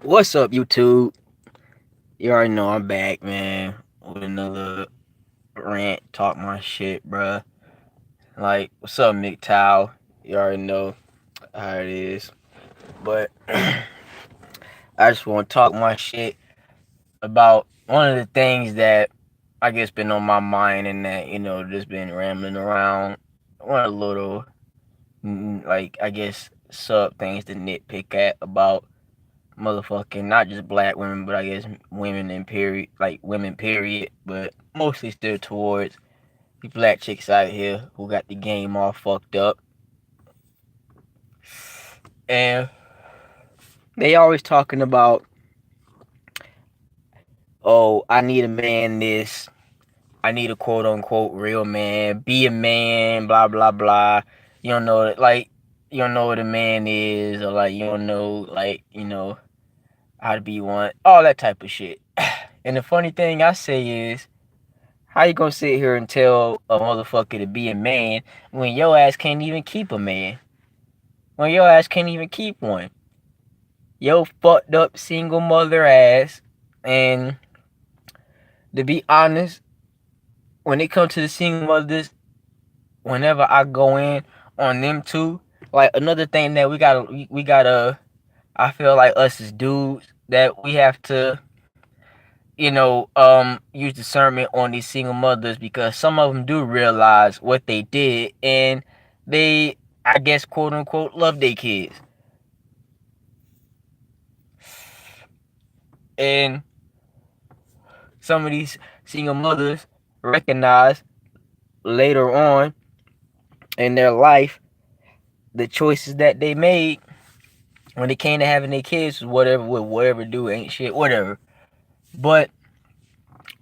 What's up, YouTube? You already know I'm back, man, with another rant, talk my shit, bruh. Like, what's up, MGTOW? You already know how it is. But I just want to talk my shit about one of the things that I guess been on my mind and that, just been rambling around. One of the little, like, I guess, sub things to nitpick at about motherfucking not just black women, but I guess women in period, like women period, but mostly still towards the black chicks out here who got the game all fucked up. And they always talking about, oh, I need a man this, I need a quote unquote real man, be a man, blah blah blah. You don't know like you don't know what a man is, or like you don't know how to be one, all that type of shit. And the funny thing I say is, how you gonna sit here and tell a motherfucker to be a man when your ass can't even keep a man? When your ass can't even keep one? Yo fucked up single mother ass. And to be honest, when it comes to the single mothers, whenever I go in on them too, like another thing that we gotta I feel like us as dudes that we have to use discernment on these single mothers, because some of them do realize what they did, and they, I guess, quote unquote, love their kids. And some of these single mothers recognize later on in their life the choices that they made when it came to having their kids, whatever, with whatever do ain't shit, whatever. But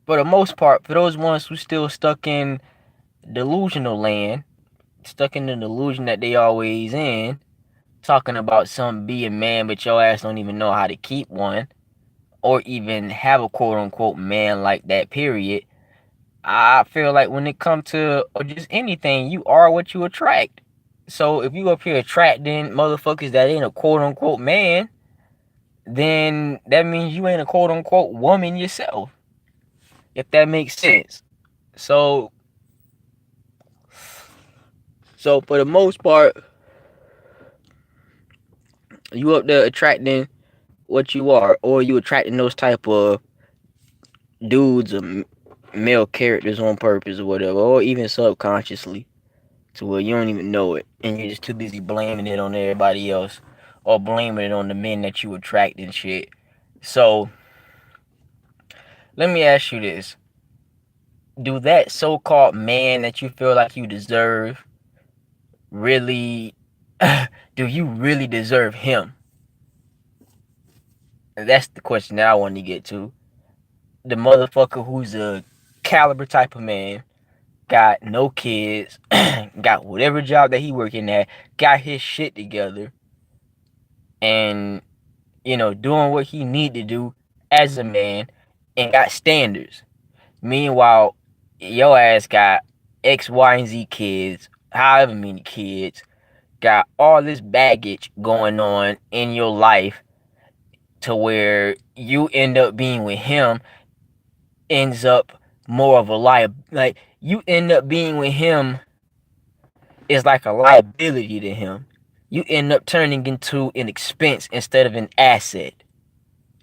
for the most part, for those ones who still stuck in delusional land, stuck in the delusion that they always in, talking about some be a man, but your ass don't even know how to keep one, or even have a quote unquote man like that, period. I feel like when it comes to or just anything, you are what you attract. So if you up here attracting motherfuckers that ain't a quote unquote man, then that means you ain't a quote unquote woman yourself. If that makes sense. So so for the most part, you up there attracting what you are, or you attracting those type of dudes or male characters on purpose or whatever, or even subconsciously, to where you don't even know it, and you're just too busy blaming it on everybody else, or blaming it on the men that you attract and shit. So let me ask you this: do that so-called man that you feel like you deserve really? Do you really deserve him? And that's the question that I want to get to. The motherfucker who's a caliber type of man, got no kids, got whatever job that he working at, got his shit together, and doing what he need to do as a man, and got standards. Meanwhile, your ass got X, Y, and Z kids, however many kids, got all this baggage going on in your life, to where you end up being with him ends up more of a like you end up being with him is like a liability to him. You end up turning into an expense instead of an asset,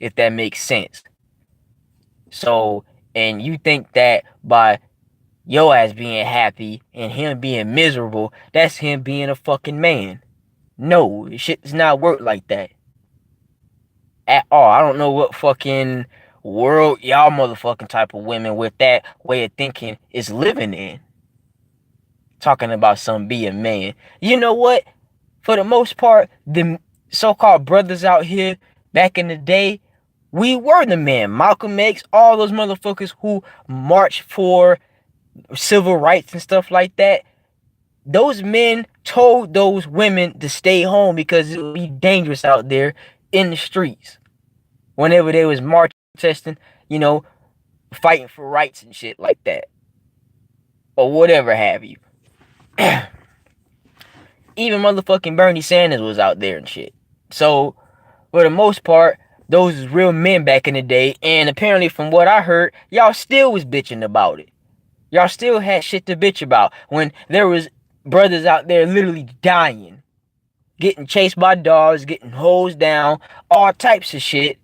if that makes sense. So, and you think that by your ass being happy and him being miserable, that's him being a fucking man. No, shit does not work like that at all. I don't know what fucking world y'all motherfucking type of women with that way of thinking is living in. Talking about some being man. You know what? For the most part, the so-called brothers out here back in the day, we were the men. Malcolm X, all those motherfuckers who marched for civil rights and stuff like that. Those men told those women to stay home because it would be dangerous out there in the streets. Whenever they was marching, protesting, you know, fighting for rights and shit like that. Or whatever have you. Even motherfucking Bernie Sanders was out there and shit. So, for the most part, Those is real men back in the day, and apparently from what I heard, y'all still was bitching about it. Y'all still had shit to bitch about when there was brothers out there literally dying, getting chased by dogs, getting hosed down, all types of shit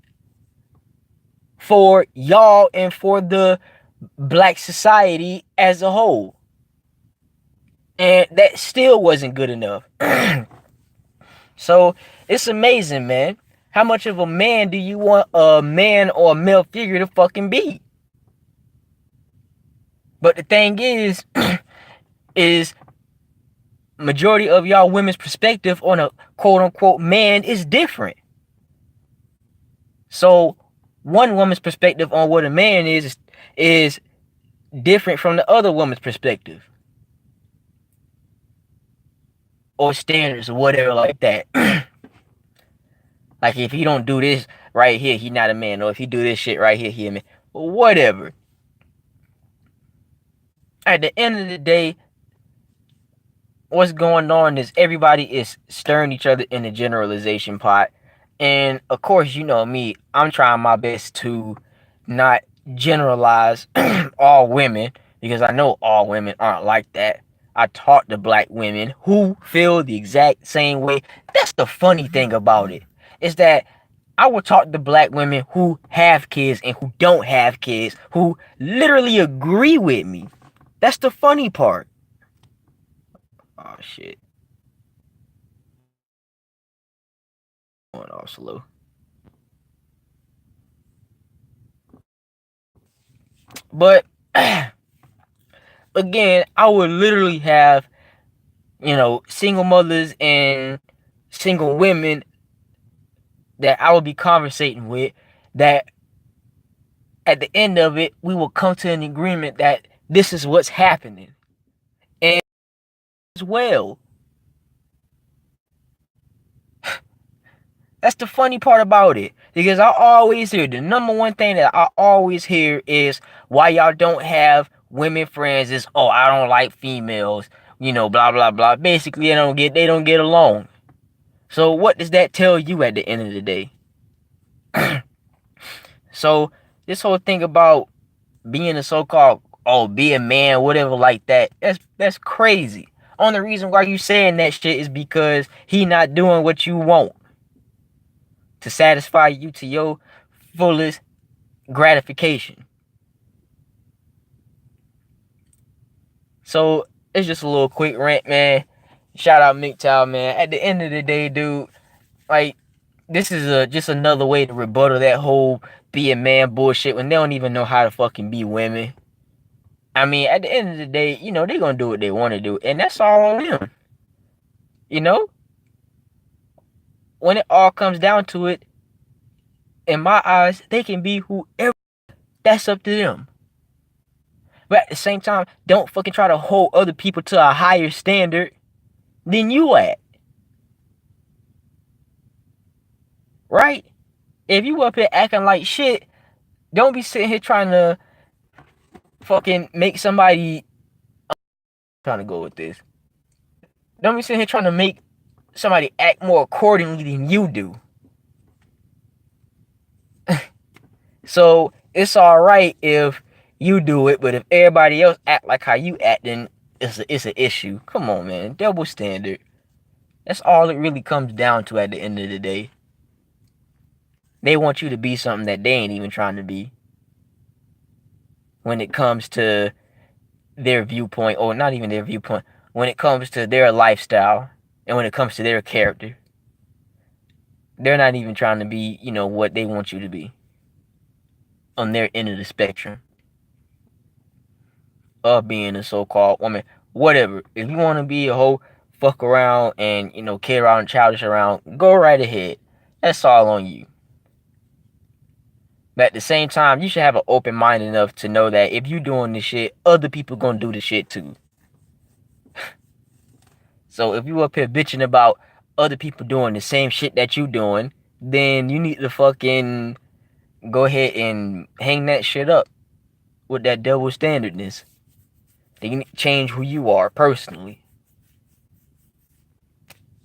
for y'all and for the black society as a whole. And that still wasn't good enough. So it's amazing, man. How much of a man do you want a man or a male figure to fucking be? But the thing is majority of y'all women's perspective on a quote unquote man is different. So one woman's perspective on what a man is different from the other woman's perspective or standards or whatever like that. Like if he don't do this right here, he not a man, or if he do this shit right here, he a man. Whatever. At the end of the day, what's going on is everybody is stirring each other in the generalization pot. And of course, you know me, I'm trying my best to not generalize all women because I know all women aren't like that. I talk to black women who feel the exact same way. That's the funny thing about it, is that I will talk to black women who have kids and who don't have kids who literally agree with me. That's the funny part. Oh shit. Going off slow. But again, I would literally have, single mothers and single women that I would be conversating with that at the end of it, we will come to an agreement that this is what's happening. And as well, that's the funny part about it. Because I always hear, the number one thing that I always hear is why y'all don't have women friends is, oh, I don't like females, blah blah blah. Basically they don't get along. So what does that tell you at the end of the day? So this whole thing about being a so-called, oh, be a man, whatever like that, that's crazy. Only reason why you saying that shit is because he not doing what you want to satisfy you to your fullest gratification. So it's just a little quick rant, man. Shout out MGTOW, man. At the end of the day, dude, like, this is just another way to rebuttal that whole be a man bullshit when they don't even know how to fucking be women. I mean, at the end of the day, they're gonna do what they want to do, and that's all on them. You know, when it all comes down to it, in my eyes, they can be whoever. That's up to them. But at the same time, don't fucking try to hold other people to a higher standard than you at. Right? If you up here acting like shit, don't be sitting here trying to fucking make somebody. Trying to go with this. Don't be sitting here trying to make somebody act more accordingly than you do. So it's all right if you do it, but if everybody else act like how you act, then it's an issue. Come on, man. Double standard. That's all it really comes down to at the end of the day. They want you to be something that they ain't even trying to be when it comes to their viewpoint, or not even their viewpoint, when it comes to their lifestyle and when it comes to their character. They're not even trying to be, what they want you to be on their end of the spectrum of being a so-called woman. Whatever. If you want to be a hoe, fuck around and, kid around and childish around, go right ahead. That's all on you. But at the same time, you should have an open mind enough to know that if you doing this shit, other people gonna do the shit too. So if you up here bitching about other people doing the same shit that you doing, then you need to fucking go ahead and hang that shit up with that double standardness. Then you need to change who you are personally.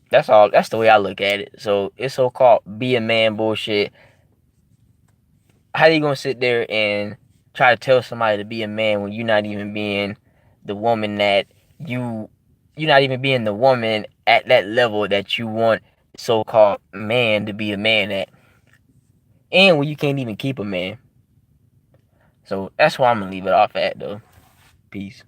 That's all. That's the way I look at it. So it's so-called be a man bullshit. How you gonna sit there and try to tell somebody to be a man when you're not even being the woman that you you're not even being the woman at that level that you want so-called man to be a man at, and when you can't even keep a man. So that's why I'm gonna leave it off at though. Peace.